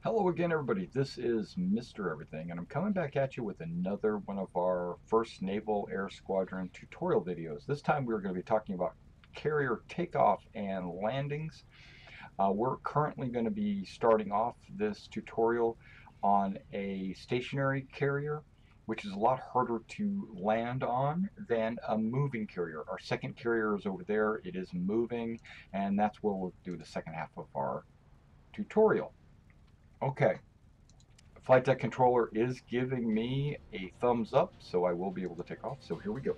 Hello again, everybody. This is Mr. Everything, and I'm coming back at you with another one of our first Naval Air Squadron tutorial videos. This time we're going to be talking about carrier takeoff and landings. We're currently going to be starting off this tutorial on a stationary carrier, which is a lot harder to land on than a moving carrier. Our second carrier is over there. It is moving, and that's where we'll do the second half of our tutorial. Okay. Flight deck controller is giving me a thumbs up, so I will be able to take off. So here we go.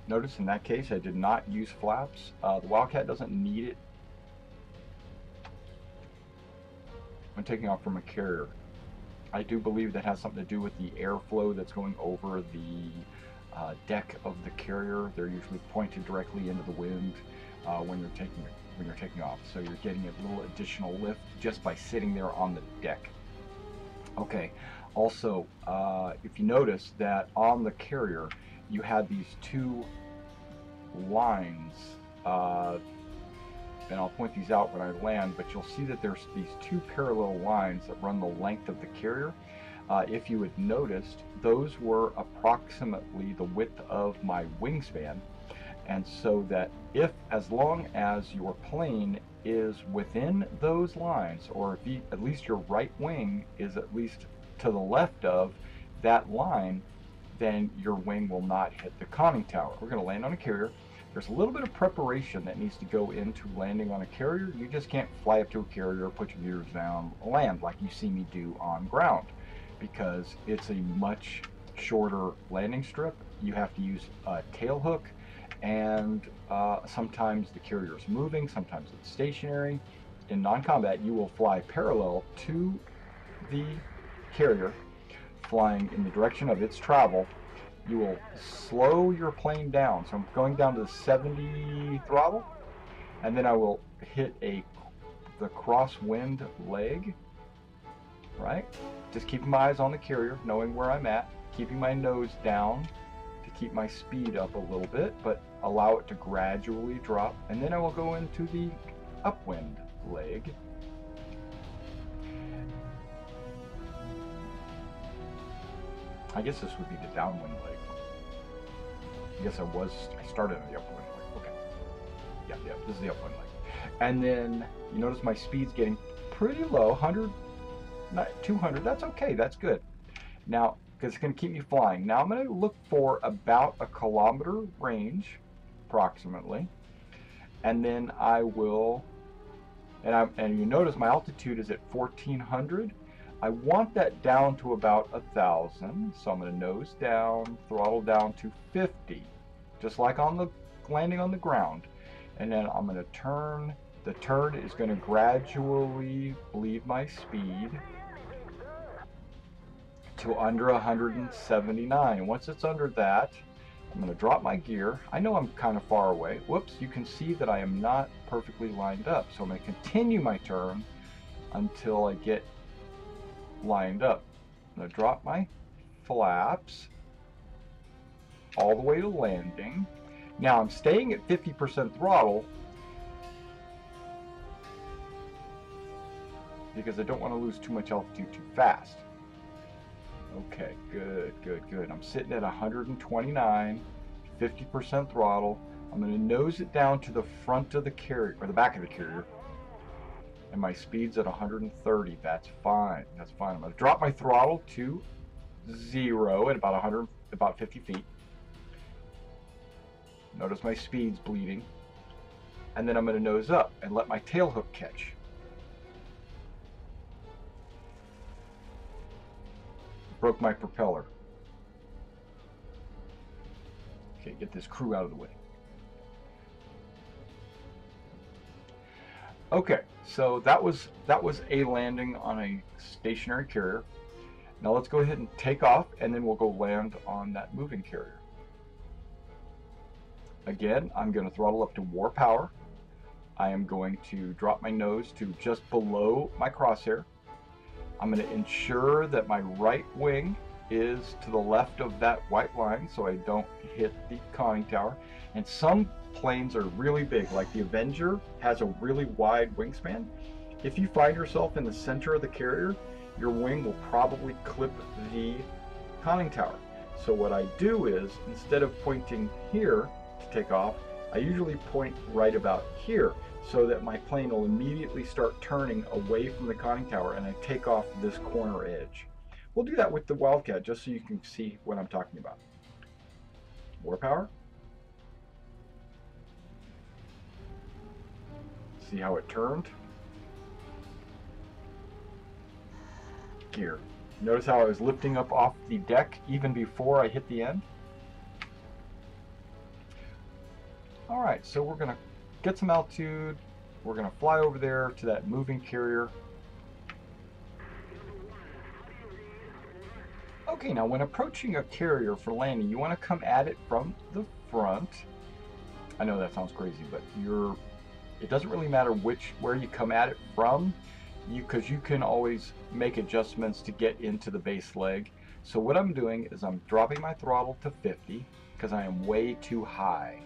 Notice in that case I did not use flaps. The Wildcat doesn't need it when taking off from a carrier. I do believe that has something to do with the airflow that's going over the deck of the carrier. They're usually pointed directly into the wind when you're taking off. So you're getting a little additional lift just by sitting there on the deck. Okay. Also, if you notice that on the carrier you had these two lines, and I'll point these out when I land, but you'll see that there's these two parallel lines that run the length of the carrier. If you had noticed, those were approximately the width of my wingspan, and so that as long as your plane is within those lines, or if at least your right wing is at least to the left of that line, then your wing will not hit the conning tower. We're going to land on a carrier. There's a little bit of preparation that needs to go into landing on a carrier. You just can't fly up to a carrier, put your gears down, land like you see me do on ground, because it's a much shorter landing strip. You have to use a tail hook, and sometimes the carrier is moving, sometimes it's stationary. In non-combat, you will fly parallel to the carrier, flying in the direction of its travel. You will slow your plane down. So I'm going down to the 70 throttle, and then I will hit the crosswind leg, right? Just keeping my eyes on the carrier, knowing where I'm at, keeping my nose down to keep my speed up a little bit, but allow it to gradually drop. And then I will go into the upwind leg. I guess this would be the downwind leg. I guess I started on the upwind leg. Okay. Yeah, this is the upwind leg. And then you notice my speed's getting pretty low, 100, not 200. That's okay, that's good. Now, because it's going to keep me flying. Now I'm going to look for about a kilometer range, approximately. And then I will, and you notice my altitude is at 1400. I want that down to about 1,000, so I'm going to nose down, throttle down to 50, just like on the landing on the ground. And then I'm going to turn. The turn is going to gradually bleed my speed to under 179. Once it's under that, I'm going to drop my gear. I know I'm kind of far away. Whoops, you can see that I am not perfectly lined up. So I'm going to continue my turn until I get lined up. I'm going to drop my flaps all the way to landing. Now I'm staying at 50% throttle because I don't want to lose too much altitude too fast. Okay, good. I'm sitting at 129, 50% throttle. I'm going to nose it down to the front of the carrier, or the back of the carrier. And my speed's at 130. That's fine. I'm going to drop my throttle to 0 at about 50 feet. Notice my speed's bleeding. And then I'm going to nose up and let my tail hook catch. Broke my propeller. Okay, get this crew out of the way. Okay, so that was a landing on a stationary carrier. Now let's go ahead and take off, and then we'll go land on that moving carrier. Again, I'm going to throttle up to war power. I am going to drop my nose to just below my crosshair. I'm going to ensure that my right wing is to the left of that white line so I don't hit the conning tower. And some planes are really big, like the Avenger has a really wide wingspan. If you find yourself in the center of the carrier, your wing will probably clip the conning tower. So what I do is, instead of pointing here to take off, I usually point right about here so that my plane will immediately start turning away from the conning tower and I take off this corner edge. We'll do that with the Wildcat just so you can see what I'm talking about. More power. See how it turned? Gear. Notice how I was lifting up off the deck even before I hit the end? Alright, so we're going to get some altitude. We're going to fly over there to that moving carrier. Okay, now when approaching a carrier for landing, you want to come at it from the front. I know that sounds crazy, but it doesn't really matter where you come at it from, because you can always make adjustments to get into the base leg. So what I'm doing is I'm dropping my throttle to 50 because I am way too high.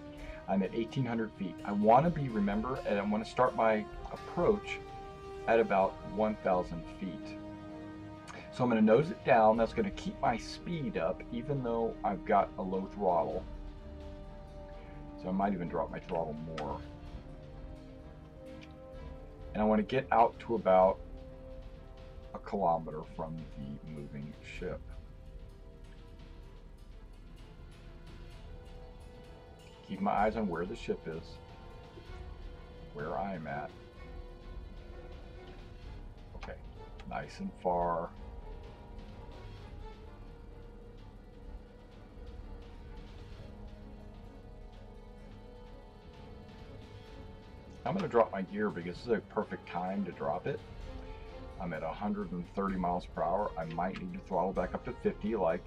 I'm at 1,800 feet. I want to be, remember, and I want to start my approach at about 1,000 feet. So I'm going to nose it down. That's going to keep my speed up even though I've got a low throttle. So I might even drop my throttle more. And I want to get out to about 1 kilometer from the moving ship. Keep my eyes on where the ship is, where I'm at. Okay, nice and far. I'm going to drop my gear because this is a perfect time to drop it. I'm at 130 miles per hour. I might need to throttle back up to 50 like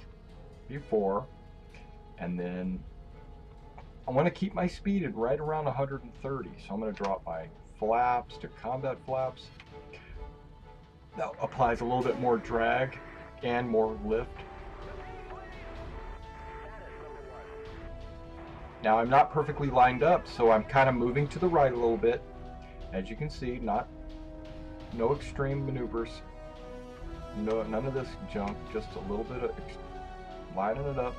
before. And then I want to keep my speed at right around 130. So I'm going to drop my flaps to combat flaps. That applies a little bit more drag and more lift. Now I'm not perfectly lined up, so I'm kind of moving to the right a little bit. As you can see, no extreme maneuvers, none of this junk, just a little bit of lining it up,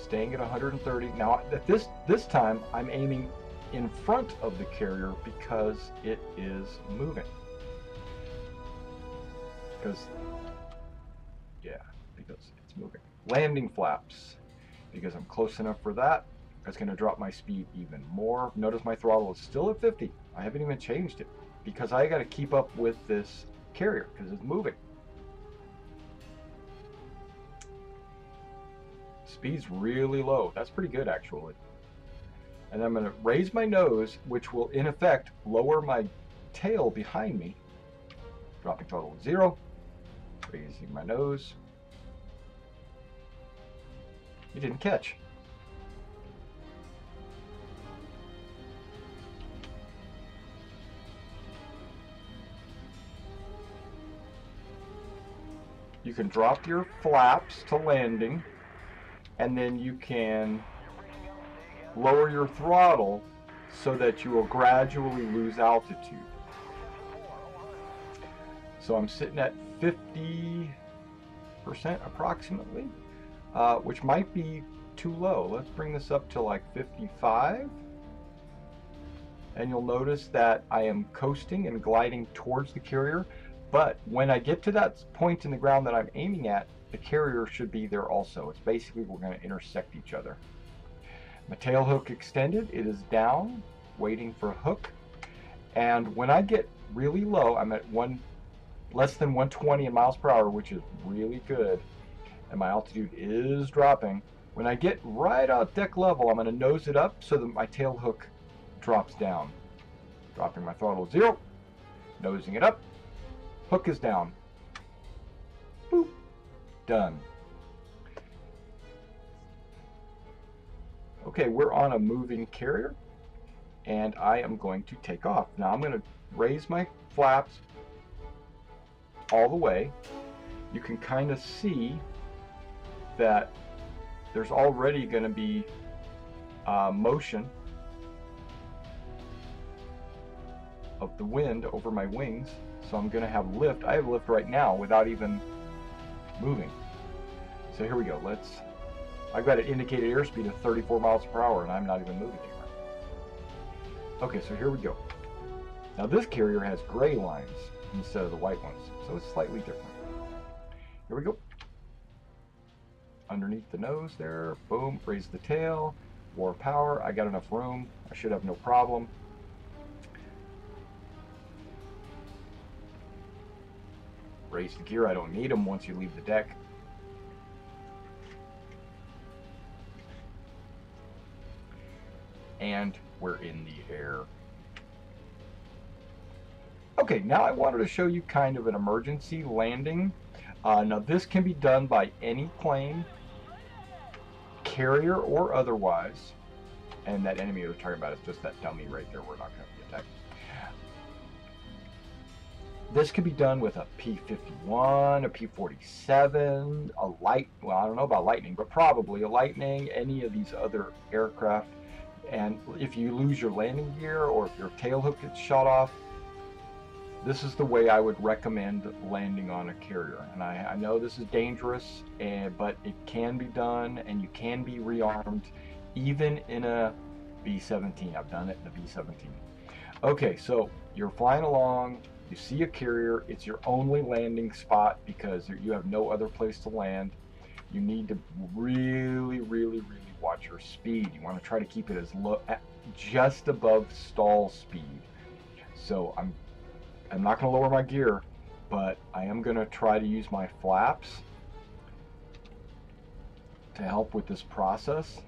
staying at 130. Now at this time, I'm aiming in front of the carrier because it is moving. Because it's moving. Landing flaps, because I'm close enough for that. That's going to drop my speed even more. Notice my throttle is still at 50. I haven't even changed it because I got to keep up with this carrier because it's moving. Speed's really low. That's pretty good actually. And I'm going to raise my nose, which will in effect lower my tail behind me. Dropping throttle to 0. Raising my nose. It didn't catch. You can drop your flaps to landing, and then you can lower your throttle so that you will gradually lose altitude. So I'm sitting at 50% approximately, which might be too low. Let's bring this up to like 55. And you'll notice that I am coasting and gliding towards the carrier. But when I get to that point in the ground that I'm aiming at, the carrier should be there also. It's basically, we're going to intersect each other. My tail hook extended. It is down, waiting for a hook. And when I get really low, I'm at less than 120 miles per hour, which is really good. And my altitude is dropping. When I get right at deck level, I'm going to nose it up so that my tail hook drops down. Dropping my throttle to 0, nosing it up. Hook is down. Boop. Done. Okay, we're on a moving carrier, and I am going to take off. Now I'm going to raise my flaps, all the way, you can kind of see that there's already going to be motion of the wind over my wings, so I'm going to have lift. I have lift right now without even moving. So here we go. I've got an indicated airspeed of 34 miles per hour and I'm not even moving anywhere. Okay, so here we go. Now this carrier has gray lines instead of the white ones, so it's slightly different. Here we go. Underneath the nose there, boom, raise the tail, more power. I got enough room. I should have no problem. Raise the gear. I don't need them once you leave the deck. And we're in the air. Okay, now I wanted to show you kind of an emergency landing. Now this can be done by any plane, carrier or otherwise. And that enemy we're talking about is just that dummy right there. We're not going to be attacked. This could be done with a P-51, a P-47, a light. Well, I don't know about Lightning, but probably a Lightning, any of these other aircraft. And if you lose your landing gear or if your tail hook gets shot off, this is the way I would recommend landing on a carrier. And I know this is dangerous, but it can be done, and you can be rearmed even in a B-17. I've done it in a B-17. Okay, so you're flying along, you see a carrier, it's your only landing spot because you have no other place to land. You need to really, really, really watch your speed. You want to try to keep it as low, just above stall speed. So I'm not going to lower my gear, but I am going to try to use my flaps to help with this process.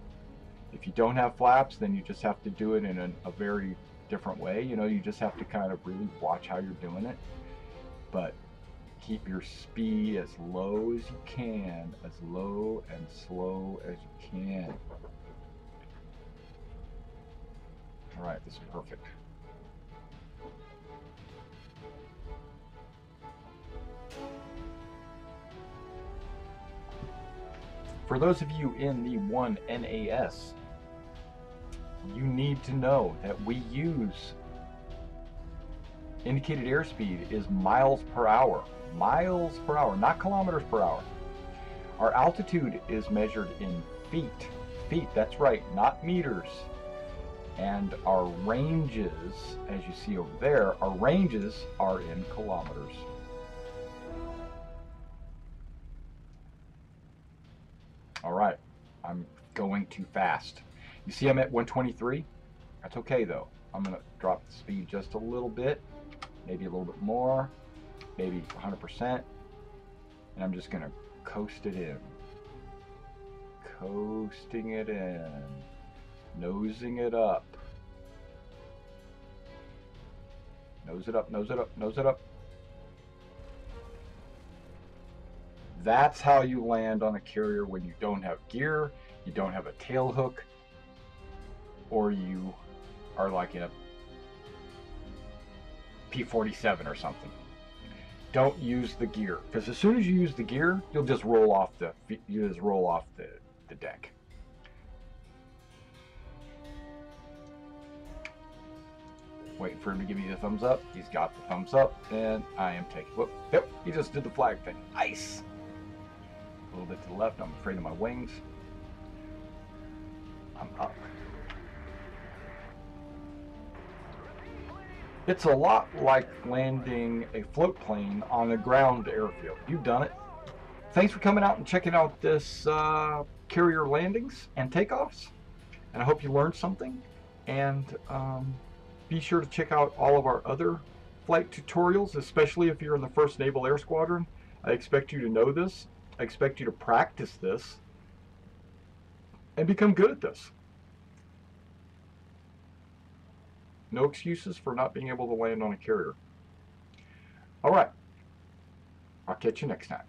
If you don't have flaps, then you just have to do it in a very different way. You know, you just have to kind of really watch how you're doing it. But keep your speed as low as you can, as low and slow as you can. All right, this is perfect. For those of you in the 1NAS, you need to know that we use indicated airspeed is miles per hour. Miles per hour, not kilometers per hour. Our altitude is measured in feet. Feet, that's right, not meters. And our ranges, as you see over there, our ranges are in kilometers. All right, I'm going too fast. You see I'm at 123? That's okay though. I'm gonna drop the speed just a little bit, maybe a little bit more, maybe 100%, and I'm just gonna coast it in. Coasting it in, nosing it up. Nose it up, nose it up, nose it up. That's how you land on a carrier when you don't have gear, you don't have a tail hook, or you are like in a P-47 or something. Don't use the gear, because as soon as you use the gear, you'll just roll off the deck. Waiting for him to give me the thumbs up. He's got the thumbs up, and I am taking. Whoop, yep, he just did the flag thing. Nice. A little bit to the left. I'm afraid of my wings. I'm up. It's a lot like landing a float plane on a ground airfield. You've done it. Thanks for coming out and checking out this carrier landings and takeoffs. And I hope you learned something. And be sure to check out all of our other flight tutorials, especially if you're in the 1st Naval Air Squadron. I expect you to know this. I expect you to practice this and become good at this. No excuses for not being able to land on a carrier. All right. I'll catch you next time.